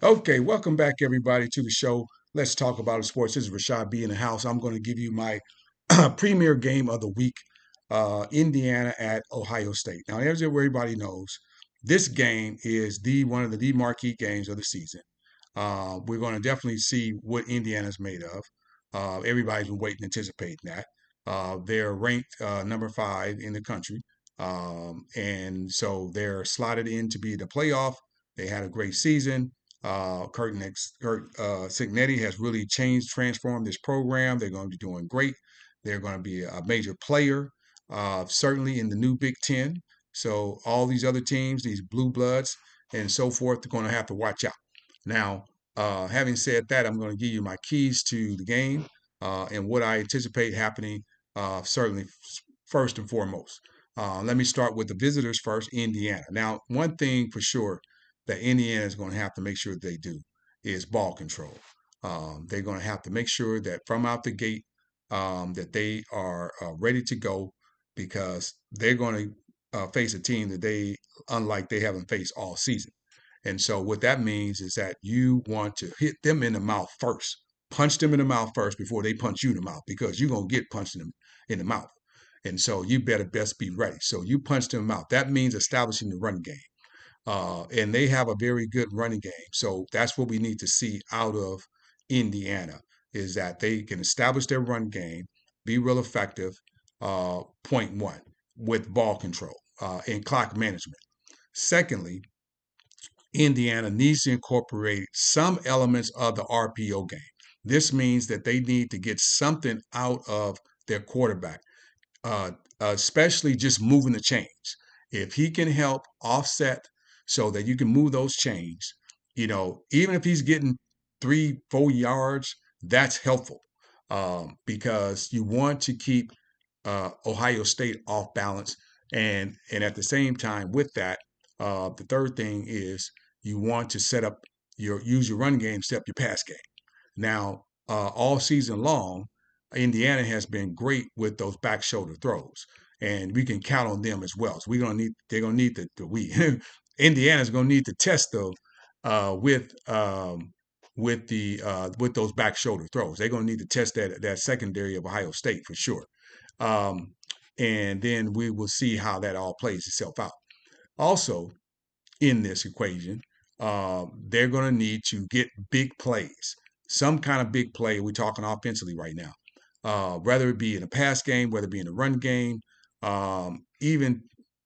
Okay, welcome back everybody to the show. Let's talk about sports. This is Rashad B in the house. I'm going to give you my premier game of the week, Indiana at Ohio State. Now, as everybody knows, this game is the one of the marquee games of the season. We're going to definitely see what Indiana's made of. Everybody's been waiting, anticipating that. They're ranked number 5 in the country, and so they're slotted in to be the playoff. They had a great season. Kurt Signetti has really changed, transformed this program. They're going to be doing great. They're going to be a major player, certainly in the new Big Ten. So all these other teams, these blue bloods and so forth, they're going to have to watch out. Now, having said that, I'm going to give you my keys to the game and what I anticipate happening. Certainly, first and foremost, let me start with the visitors first. Indiana. Now, one thing for sure that Indiana is going to have to make sure they do is ball control. They're going to have to make sure that from out the gate that they are ready to go because they're going to face a team that unlike they haven't faced all season. And so what that means is that you want to hit them in the mouth first, punch them in the mouth first before they punch you in the mouth because you're going to get punched in the mouth. And so you better best be ready. So you punch them in the mouth. That means establishing the run game. And they have a very good running game. So that's what we need to see out of Indiana is that they can establish their run game, be real effective, point one, with ball control and clock management. Secondly, Indiana needs to incorporate some elements of the RPO game. This means that they need to get something out of their quarterback, uh, especially just moving the chains. If he can help offset so that you can move those chains, even if he's getting 3, 4 yards, that's helpful because you want to keep Ohio State off balance. And at the same time, with that, the third thing is you want to use your run game, set up your pass game. Now, all season long, Indiana has been great with those back shoulder throws, and we can count on them as well. So they're gonna need Indiana's gonna need to test those uh, with um, with those back shoulder throws. They're gonna need to test that secondary of Ohio State for sure. Um, and then we will see how that all plays itself out. Also, in this equation, they're going to need to get big plays, some kind of big play. We're talking offensively right now, whether it be in a pass game, whether it be in a run game, even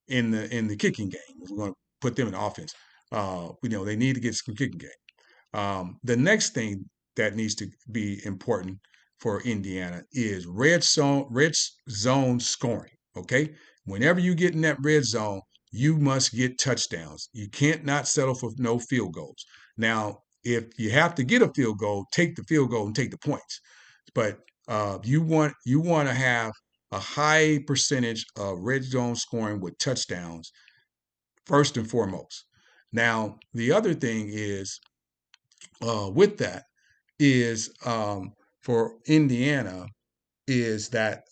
in the kicking game. If we're going to put them in offense, they need to get some kicking game. The next thing that needs to be important for Indiana is red zone scoring. Okay, whenever you get in that red zone, you must get touchdowns. You can't not settle for no field goals. Now, if you have to get a field goal, take the field goal and take the points. But you want to have a high percentage of red zone scoring with touchdowns first and foremost. Now, the other thing is with that is for Indiana is that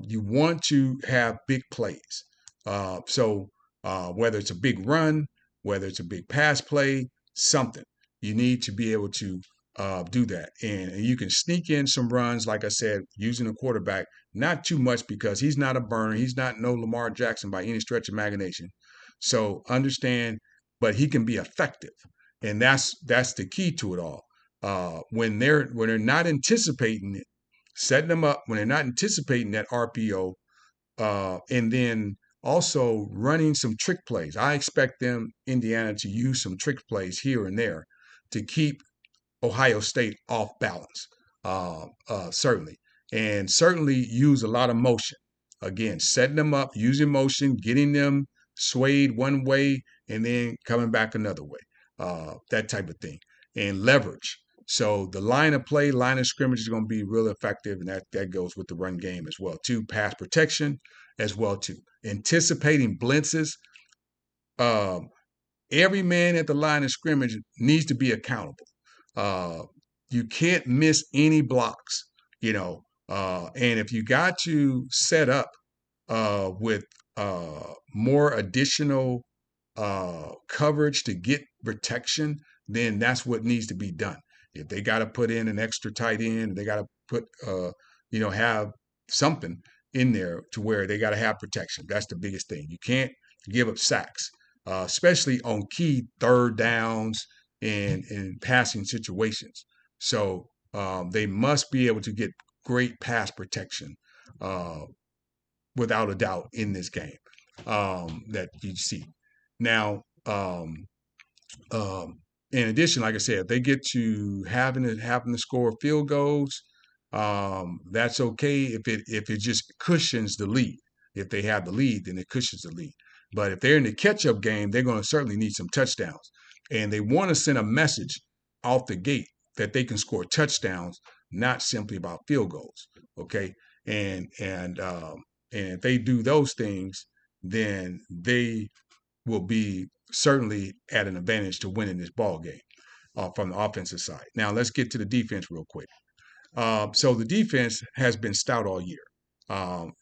you want to have big plays. So whether it's a big run, whether it's a big pass play, something you need to be able to do that, and you can sneak in some runs, like I said, using a quarterback. Not too much because he's not a burner. He's not no Lamar Jackson by any stretch of imagination. So understand, but he can be effective, and that's the key to it all. When they're not anticipating it, setting them up when they're not anticipating that RPO, and then also running some trick plays. I expect Indiana, to use some trick plays here and there to keep Ohio State off balance, certainly. And certainly use a lot of motion. Again, setting them up, using motion, getting them swayed one way, and then coming back another way. That type of thing. And leverage. So the line of play, line of scrimmage is going to be real effective, and that goes with the run game as well too. Pass protection as well too. Anticipating blitzes. Um, every man at the line of scrimmage needs to be accountable. Uh, you can't miss any blocks, and if you got to set up with more additional coverage to get protection, then that's what needs to be done. If they got to put in an extra tight end, they got to put, have something in there to where they got to have protection. That's the biggest thing. You can't give up sacks, especially on key third downs and in passing situations. So they must be able to get great pass protection uh, without a doubt in this game that you see. Now, um, in addition, like I said, if they get to having to score field goals, that's okay if it just cushions the lead. If they have the lead, then it cushions the lead. But if they're in the catch-up game, they're going to certainly need some touchdowns, and they want to send a message off the gate that they can score touchdowns, not simply about field goals. Okay, and if they do those things, then they will be certainly at an advantage to winning this ball game from the offensive side. Now let's get to the defense real quick. So the defense has been stout all year.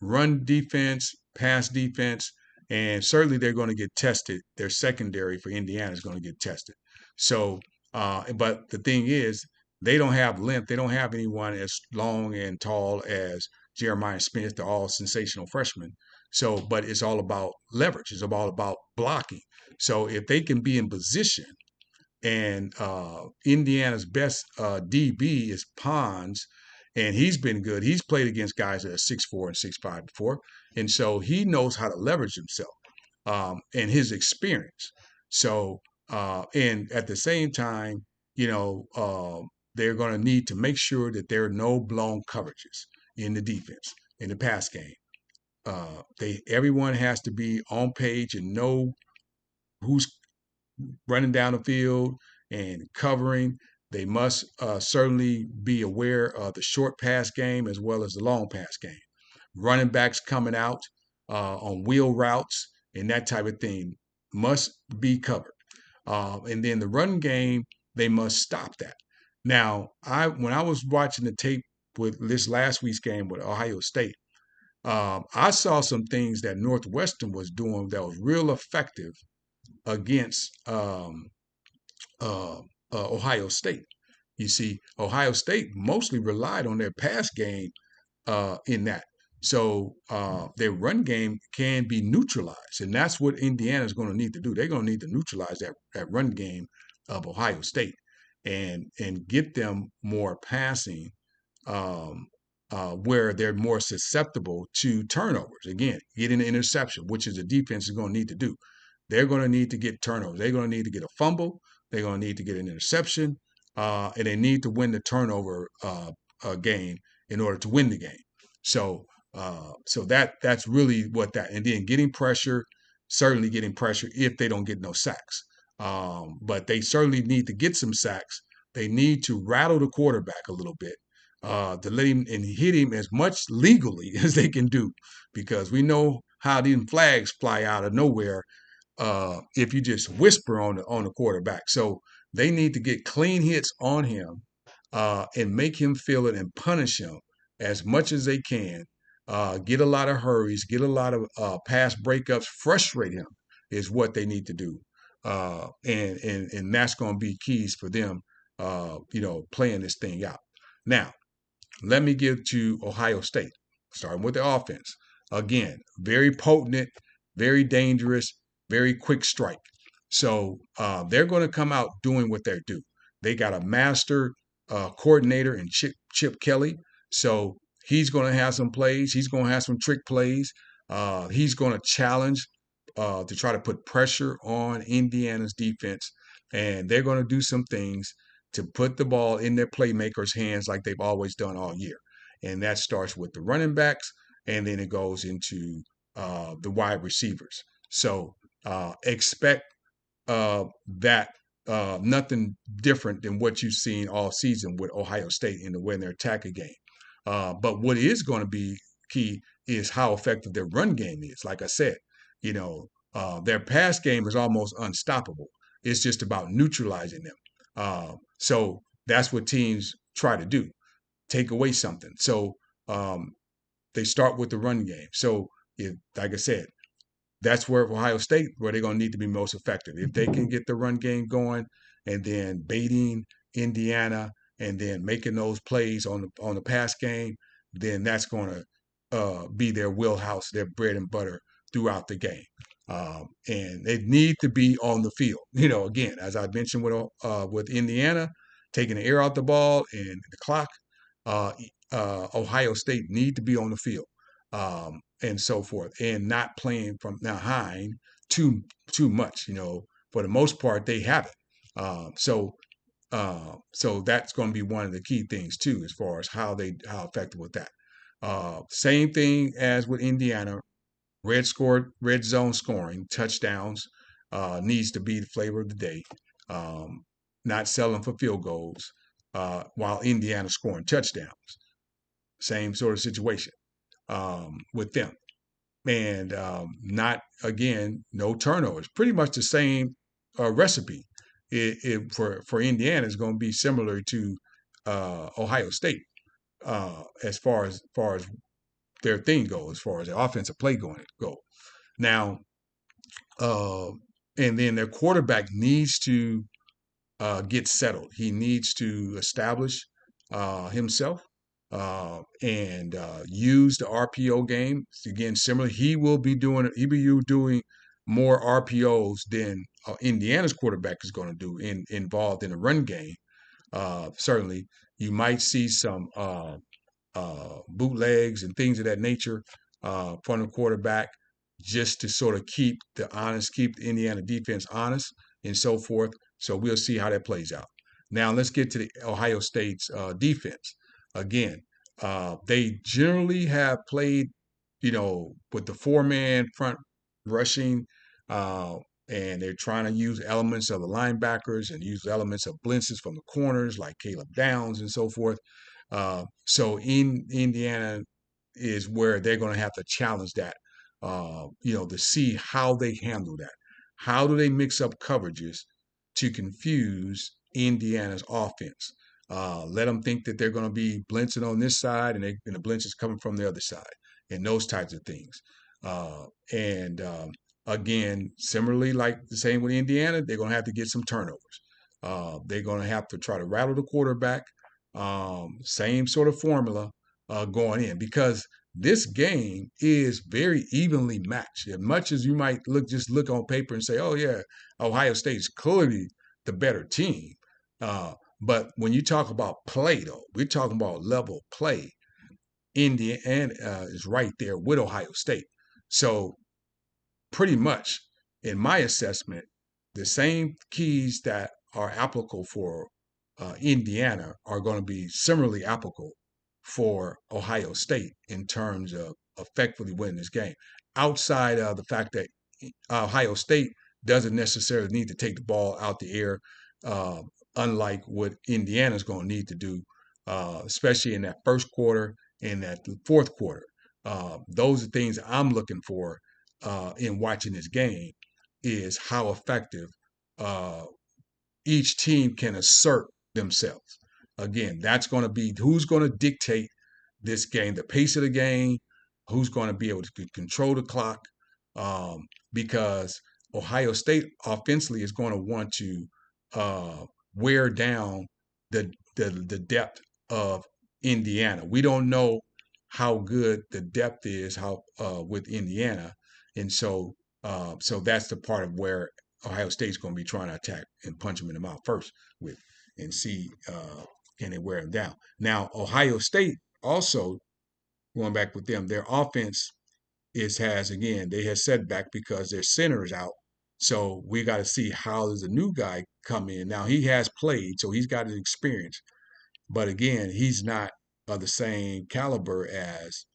Run defense, pass defense, and certainly they're going to get tested. Their secondary for Indiana is going to get tested. So, but the thing is, they don't have length. They don't have anyone as long and tall as Jeremiah Smith, the all sensational freshman. So, but it's all about leverage. It's all about blocking. So if they can be in position, and Indiana's best DB is Pons, and he's been good. He's played against guys that are 6'4" and 6'5" before, and so he knows how to leverage himself and his experience. So, and at the same time, they're going to need to make sure that there are no blown coverages in the defense in the pass game. Everyone has to be on page and know who's running down the field and covering. They must certainly be aware of the short pass game as well as the long pass game. Running backs coming out on wheel routes and that type of thing must be covered. And then the run game, they must stop that. Now, when I was watching the tape with this last week's game with Ohio State, I saw some things that Northwestern was doing that was real effective against Ohio State. You see, Ohio State mostly relied on their pass game in that. So their run game can be neutralized, and that's what Indiana is going to need to do. They're going to need to neutralize that run game of Ohio State and get them more passing um, where they're more susceptible to turnovers. Again, getting an interception, which is the defense is going to need to do. They're going to need to get turnovers. They're going to need to get a fumble. They're going to need to get an interception, and they need to win the turnover game in order to win the game. So that's really what that. And then getting pressure, certainly getting pressure if they don't get no sacks. But they certainly need to get some sacks. They need to rattle the quarterback a little bit to let him and hit him as much legally as they can do, because we know how these flags fly out of nowhere if you just whisper on the quarterback. So they need to get clean hits on him and make him feel it and punish him as much as they can. Get a lot of hurries, get a lot of pass breakups, frustrate him is what they need to do, and that's going to be keys for them, playing this thing out. Now, let me give to Ohio State, starting with the offense. Again, very potent, very dangerous, very quick strike. So they're going to come out doing what they're due. They got a master coordinator in Chip Kelly. So he's going to have some plays. He's going to have some trick plays. He's going to challenge to try to put pressure on Indiana's defense. And they're going to do some things to put the ball in their playmakers' hands like they've always done all year. And that starts with the running backs, and then it goes into the wide receivers. So expect that nothing different than what you've seen all season with Ohio State in the way in their attacking game. But what is going to be key is how effective their run game is. Like I said, their pass game is almost unstoppable. It's just about neutralizing them. So that's what teams try to do, take away something. So they start with the run game. So like I said, that's where Ohio State, where they're going to need to be most effective. If they can get the run game going and then baiting Indiana and then making those plays on the pass game, then that's going to be their wheelhouse, their bread and butter throughout the game. And they need to be on the field. Again, as I mentioned with Indiana, taking the air out the ball and the clock, uh, Ohio State need to be on the field, and so forth, and not playing from behind too much. For the most part, they haven't. So that's going to be one of the key things too, as far as how effective with that. Same thing as with Indiana, red zone scoring, touchdowns needs to be the flavor of the day. Not selling for field goals, while Indiana scoring touchdowns. Same sort of situation with them. And not, again, no turnovers. Pretty much the same recipe. For Indiana is going to be similar to Ohio State, as far as their thing goes, as far as their offensive play go. Now, uh, and then their quarterback needs to get settled. He needs to establish himself and use the RPO game. Again, similar, he'll be doing more RPOs than Indiana's quarterback is going to do involved in the run game. Certainly, you might see some bootlegs and things of that nature from the quarterback, just to sort of keep the Indiana defense honest and so forth. So we'll see how that plays out. Now let's get to the Ohio State's defense. Again, they generally have played, with the 4-man front rushing, uh, and they're trying to use elements of the linebackers and use elements of blitzes from the corners like Caleb Downs and so forth. So in Indiana is where they're going to have to challenge that, to see how they handle that. How do they mix up coverages to confuse Indiana's offense? Let them think that they're going to be blitzing on this side and the blitz is coming from the other side, and those types of things. And again, similarly, like the same with Indiana, they're going to have to get some turnovers. They're going to have to try to rattle the quarterback. Same sort of formula going in, because this game is very evenly matched. As much as you might look on paper and say, "Oh yeah, Ohio State is clearly the better team," but when you talk about play, though, we're talking about level play. Indiana is right there with Ohio State. So pretty much, in my assessment, the same keys that are applicable for Indiana are going to be similarly applicable for Ohio State in terms of effectively winning this game. Outside of the fact that Ohio State doesn't necessarily need to take the ball out the air, uh, unlike what Indiana's going to need to do, especially in that first quarter and that fourth quarter. Those are things I'm looking for in watching this game, is how effective uh, each team can assert themselves. Again, that's going to be who's going to dictate this game, the pace of the game, who's going to be able to control the clock, because Ohio State offensively is going to want to wear down the depth of Indiana. We don't know how good the depth is with Indiana, and so that's the part of where Ohio State's going to be trying to attack and punch them in the mouth first with, and see can they wear them down. Now Ohio State also, going back with them, their offense has again, they had setback because their center is out. So we got to see how does the new guy come in. Now he has played, so he's got his experience, but again, he's not of the same caliber as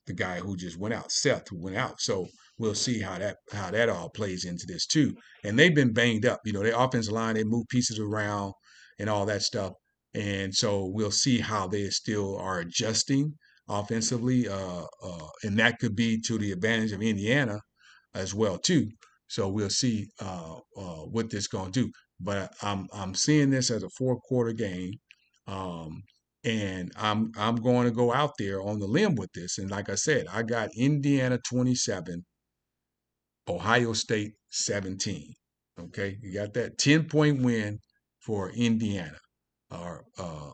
the guy who just went out, Seth, who went out. So we'll see how that all plays into this too. And they've been banged up. Their offensive line, they move pieces around and all that stuff. And so we'll see how they still are adjusting offensively, and that could be to the advantage of Indiana as well too. So we'll see what this going to do. But I'm seeing this as a 4-quarter game. Um, and I'm going to go out there on the limb with this. And like I said, I got Indiana 27, Ohio State 17. Okay, you got that 10-point win for Indiana. Or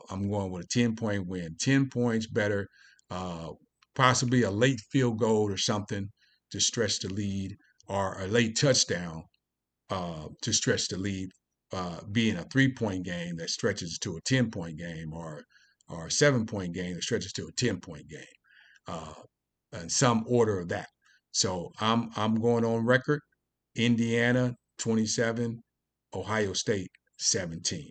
I'm going with a 10-point win, 10 points better, uh, possibly a late field goal or something to stretch the lead, or a late touchdown to stretch the lead, being a 3-point game that stretches to a 10-point game, or a 7-point game that stretches to a 10-point game, uh, in some order of that. So I'm going on record. Indiana 27, Ohio State 17,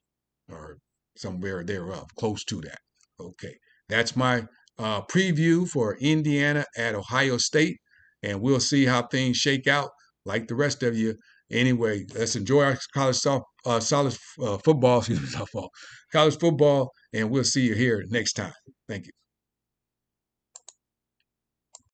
or somewhere thereof, close to that. Okay, that's my preview for Indiana at Ohio State, and we'll see how things shake out. Like the rest of you, anyway. Let's enjoy our college football, excuse me, softball, college football, and we'll see you here next time. Thank you.